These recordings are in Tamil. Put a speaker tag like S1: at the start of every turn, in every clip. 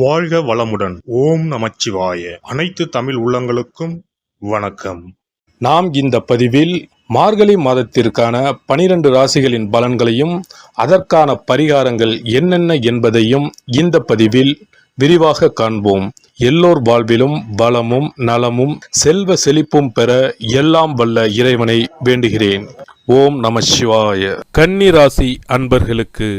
S1: வாழ்க வளமுடன். ஓம் நமச்சிவாய. அனைத்து தமிழ் உள்ளங்களுக்கும் வணக்கம்.
S2: நாம் இந்த பதிவில் மார்கழி மாதத்திற்கான 12 ராசிகளின் பலன்களையும் அதற்கான பரிகாரங்கள் என்னென்ன என்பதையும் இந்த பதிவில் விரிவாக காண்போம். எல்லோர் வாழ்விலும் வளமும் நலமும் செல்வ செழிப்பும் பெற எல்லாம் வல்ல இறைவனை வேண்டுகிறேன். ஓம் நமசிவாய. கன்னி ராசி அன்பர்களுக்கு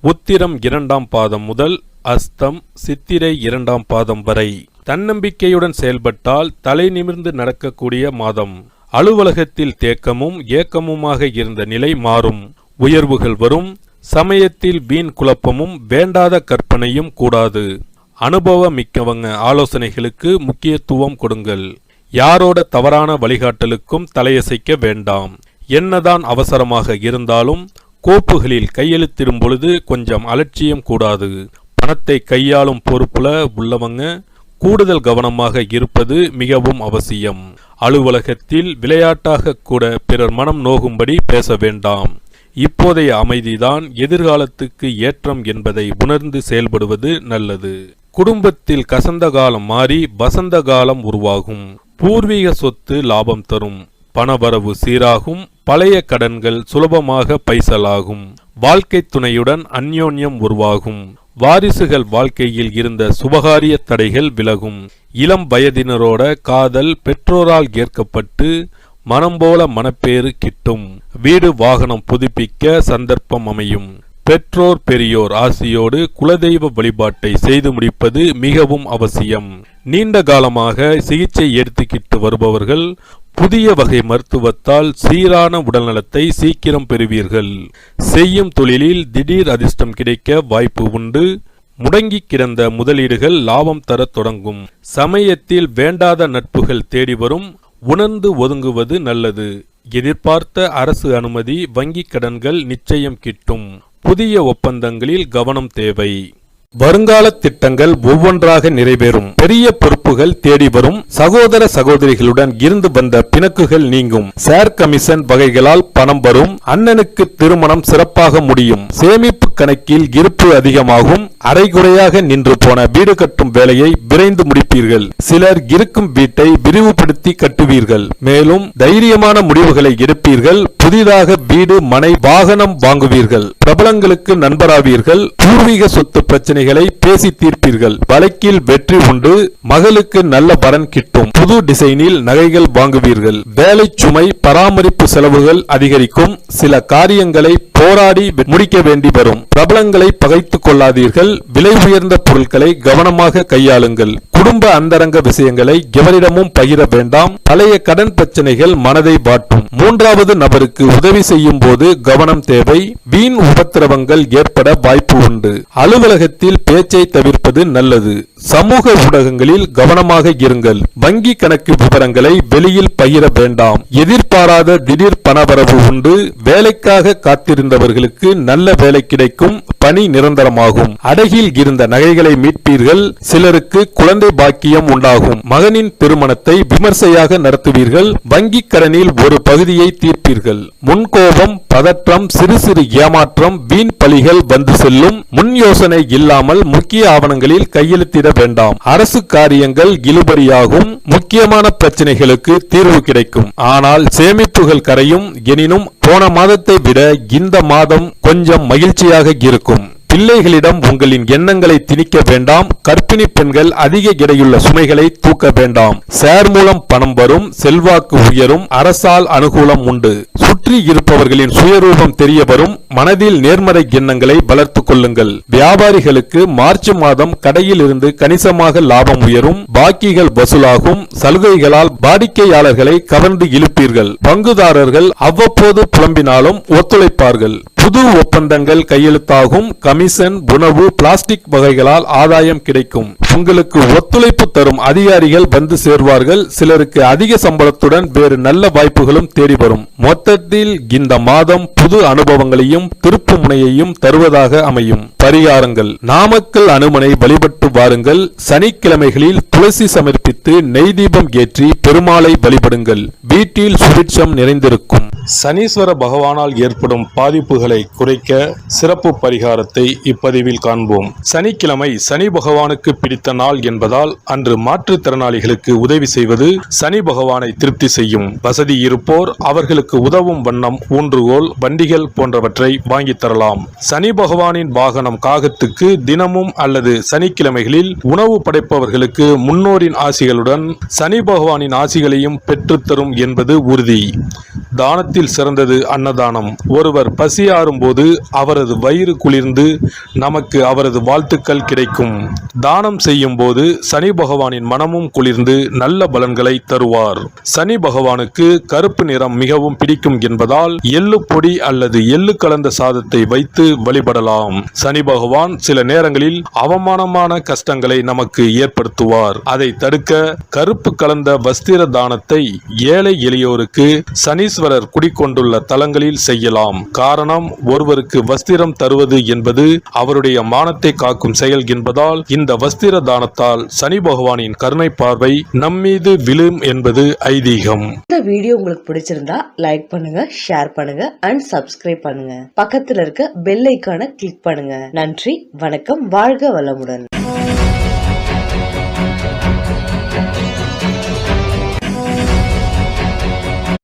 S2: உத்திரம் 2ஆம் பாதம் முதல் அஸ்தம் சித்திரை 2ஆம் பாதம் வரை தன்னம்பிக்கையுடன் செயல்பட்டால் தலை நிமிர்ந்து நடக்கக்கூடிய மாதம். அலுவலகத்தில் தேக்கமும் ஏக்கமுமாக இருந்த நிலை மாறும். உயர்வுகள் வரும். சமயத்தில் வீண் குழப்பமும் வேண்டாத கற்பனையும் கூடாது. அனுபவம் மிக்கவங்க ஆலோசனைகளுக்கு முக்கியத்துவம் கொடுங்கள். யாரோட தவறான வழிகாட்டலுக்கும் தலையசைக்க வேண்டாம். என்னதான் அவசரமாக இருந்தாலும் கோப்புகளில் கையெழுத்திடும் பொழுது கொஞ்சம் அலட்சியம் கூடாது. பணத்தை கையாளும் பொறுப்புல உள்ளவங்க கூடுதல் கவனமாக இருப்பது மிகவும் அவசியம். அலுவலகத்தில் விளையாட்டாக கூட பிறர் மனம் நோகும்படி பேச வேண்டாம். இப்போதைய அமைதிதான் எதிர்காலத்துக்கு ஏற்றம் என்பதை உணர்ந்து செயல்படுவது நல்லது. குடும்பத்தில் கசந்த காலம் மாறி வசந்த காலம் உருவாகும். பூர்வீக சொத்து லாபம் தரும். பணவரவு சீராகும். பழைய கடன்கள் சுலபமாக பைசலாகும். வாழ்க்கை துணையுடன் அந்யோன்யம் உருவாகும். வாரிசுகள் வாழ்க்கையில் இருந்த சுபகாரிய தடைகள் விலகும். இளம் வயதினரோட காதல் பெற்றோரால் ஏற்கப்பட்டு மனம் போல மனப்பேறு கிட்டும். வீடு வாகனம் புதுப்பிக்க சந்தர்ப்பம் அமையும். பெற்றோர் பெரியோர் ஆசியோடு குலதெய்வ வழிபாட்டை செய்து முடிப்பது மிகவும் அவசியம். நீண்ட காலமாக சிகிச்சை எடுத்துக்கிட்டு வருபவர்கள் புதிய வகை மருத்துவத்தால் சீரான உடல்நலத்தை சீக்கிரம் பெறுவீர்கள். செய்யும் தொழிலில் திடீர் அதிர்ஷ்டம் கிடைக்க வாய்ப்பு உண்டு. முடங்கி கிடந்த முதலீடுகள் லாபம் தர தொடங்கும். சமயத்தில் வேண்டாத நட்புகள் தேடி வரும். உணர்ந்து ஒதுங்குவது நல்லது. எதிர்பார்த்த அரசு அனுமதி வங்கி கடன்கள் நிச்சயம் கிட்டும். புதிய ஒப்பந்தங்களில் கவனம் தேவை. வருங்கால திட்டங்கள் ஒவ்வொன்றாக நிறைவேறும். பெரிய பொறுப்புகள் தேடி வரும். சகோதர சகோதரிகளுடன் இருந்து வந்த பிணக்குகள் நீங்கும். ஷேர் கமிஷன் வகைகளால் பணம் வரும். அண்ணனுக்கு திருமணம் சிறப்பாக முடியும். சேமிப்பு கணக்கில் இருப்பு அதிகமாகும். அரைகுறையாக நின்று போன வீடு கட்டும் வேலையை விரைந்து முடிப்பீர்கள். சிலர் இருக்கும் வீட்டை விரிவுபடுத்தி கட்டுவீர்கள். மேலும் தைரியமான முடிவுகளை எடுப்பீர்கள். புதிதாக வீடு மனை வாகனம் வாங்குவீர்கள். பிரபலங்களுக்கு நண்பராவீர்கள். பூர்வீக சொத்து பிரச்சனைகளை பேசி தீர்ப்பீர்கள். வழக்கில் வெற்றி உண்டு. மகளுக்கு நல்ல பலன் கிட்டும். புது டிசைனில் நகைகள் வாங்குவீர்கள். வேலை சுமை பராமரிப்பு செலவுகள் அதிகரிக்கும். சில காரியங்களை போராடி முடிக்க வேண்டி வரும். பிரபலங்களை பகைத்துக் கொள்ளாதீர்கள். விலை உயர்ந்த பொருட்களை கவனமாக கையாளுங்கள். குடும்ப அந்தரங்க விஷயங்களை எவரிடமும் பகிர வேண்டாம். பழைய கடன் பிரச்சனைகள் மனதை வாட்டும். மூன்றாவது நபருக்கு உதவி செய்யும் போது கவனம் தேவை. வீண் உபத்திரவங்கள் ஏற்பட வாய்ப்பு உண்டு. அலுவலகத்தில் பேச்சை தவிர்ப்பது நல்லது. சமூக ஊடகங்களில் கவனமாக இருங்கள். வங்கி கணக்கு விவரங்களை வெளியில் பகிர வேண்டாம். எதிர்பாராத திடீர் பணவரவு உண்டு. வேலைக்காக காத்திருந்தவர்களுக்கு நல்ல வேலை கிடைக்கும். பணி நிரந்தரமாகும். அடகில் இருந்த நகைகளை மீட்பீர்கள். சிலருக்கு குழந்தை பாக்கியம் உண்டாகும். மகனின் திருமணத்தை விமர்சையாக நடத்துவீர்கள். வங்கி கடனில் ஒரு பகுதியை தீர்ப்பீர்கள். முன்கோபம் பதற்றம் சிறு சிறு ஏமாற்றம் வீண் பழிகள் வந்து செல்லும். முன் யோசனை இல்லாமல் முக்கிய ஆவணங்களில் கையெழுத்திட வேண்டாம். அரசு காரியங்கள் இழுபறியாகும். முக்கியமான பிரச்சனைகளுக்கு தீர்வு கிடைக்கும். ஆனால் சேமிப்புகள் கரையும். எனினும் போன மாதத்தை விட இந்த மாதம் கொஞ்சம் மகிழ்ச்சியாக இருக்கும். பிள்ளைகளிடம் உங்களின் எண்ணங்களை திணிக்க வேண்டாம். கர்ப்பிணி பெண்கள் அதிக எடையுள்ள சுமைகளை தூக்க வேண்டாம். ஷேர் மூலம் பணம் வரும். செல்வாக்கு உயரும். அரசால் அனுகூலம் உண்டு. சுற்றி இருப்பவர்களின் சுயரூபம் தெரிய வரும். மனதில் நேர்மறை எண்ணங்களை வளர்த்துக் கொள்ளுங்கள். வியாபாரிகளுக்கு மார்ச் மாதம் கடையில் இருந்து கணிசமாக லாபம் உயரும். பாக்கிகள் வசூலாகும். சலுகைகளால் வாடிக்கையாளர்களை கவர்ந்து இழுப்பீர்கள். பங்குதாரர்கள் அவ்வப்போது புலம்பினாலும் ஒத்துழைப்பார்கள். புது ஒப்பந்தங்கள் கையெழுத்தாகும். கமிஷன் உணவு பிளாஸ்டிக் வகைகளால் ஆதாயம் கிடைக்கும். உங்களுக்கு ஒத்துழைப்பு தரும் அதிகாரிகள் வந்து சேர்வார்கள். சிலருக்கு அதிக சம்பளத்துடன் வேறு நல்ல வாய்ப்புகளும் தேடி வரும். மொத்தத்தில் இந்த மாதம் புது அனுபவங்களையும் திருப்பு முனையையும் தருவதாக அமையும். பரிகாரங்கள்: நாமக்கல் அனுமனை வழிபட்டு வாருங்கள். சனிக்கிழமைகளில் துளசி சமர்ப்பித்து நெய் தீபம் ஏற்றி பெருமாளை வழிபடுங்கள். வீட்டில் சுபிட்சம் நிறைந்திருக்கும். சனீஸ்வர பகவானால் ஏற்படும் பாதிப்புகளை பலன்களை குறைக்க சிறப்பு பரிகாரத்தை இப்பதிவில் காண்போம். சனிக்கிழமை சனி பகவானுக்கு பிடித்த நாள் என்பதால் அன்று மாற்றுத்திறனாளிகளுக்கு உதவி செய்வது சனி பகவானை திருப்தி செய்யும். வசதி இருப்போர் அவர்களுக்கு உதவும் வண்ணம் ஊன்றுகோல், வண்டிகள் போன்றவற்றை வாங்கித் தரலாம். சனி பகவானின் வாகனம் காகத்துக்கு தினமும் அல்லது சனிக்கிழமைகளில் உணவு படைப்பவர்களுக்கு முன்னோரின் ஆசிகளுடன் சனி பகவானின் ஆசிகளையும் பெற்றுத்தரும் என்பது உறுதி. தானத்தில் சிறந்தது அன்னதானம். ஒருவர் பசியாறும் போது அவரது வயிறு குளிர்ந்து நமக்கு அவரது வாழ்த்துக்கள் கிடைக்கும். தானம் செய்யும் போது சனி பகவானின் மனமும் குளிர்ந்து நல்ல பலன்களை தருவார். சனி பகவானுக்கு கருப்பு நிறம் மிகவும் பிடிக்கும் என்பதால் எள்ளு பொடி அல்லது எள்ளு கலந்த சாதத்தை வைத்து வழிபடலாம். சனி பகவான் சில நேரங்களில் அவமானமான கஷ்டங்களை நமக்கு ஏற்படுத்துவார். அதை தடுக்க கருப்பு கலந்த வஸ்திர தானத்தை ஏழை எளியோருக்கு சனீஸ்வரர் குடிக்கொண்டுள்ள தலங்களில் செய்யலாம். காரணம், ஒருவருக்கு வஸ்திரம் தருவது என்பது அவருடைய மானத்தை காக்கும் செயல் என்பதால் இந்த வஸ்திர தானத்தால் சனி பகவானின் கருணை பார்வை நம்மீது விழும் என்பது ஐதீகம்.
S3: இந்த வீடியோ உங்களுக்கு பிடிச்சிருந்தா லைக் பண்ணுங்க, ஷேர் பண்ணுங்க அண்ட் சப்ஸ்கிரைப் பண்ணுங்க. பக்கத்துல இருக்க பெல் ஐகானை கிளிக் பண்ணுங்க. நன்றி, வணக்கம், வாழ்க வளமுடன்.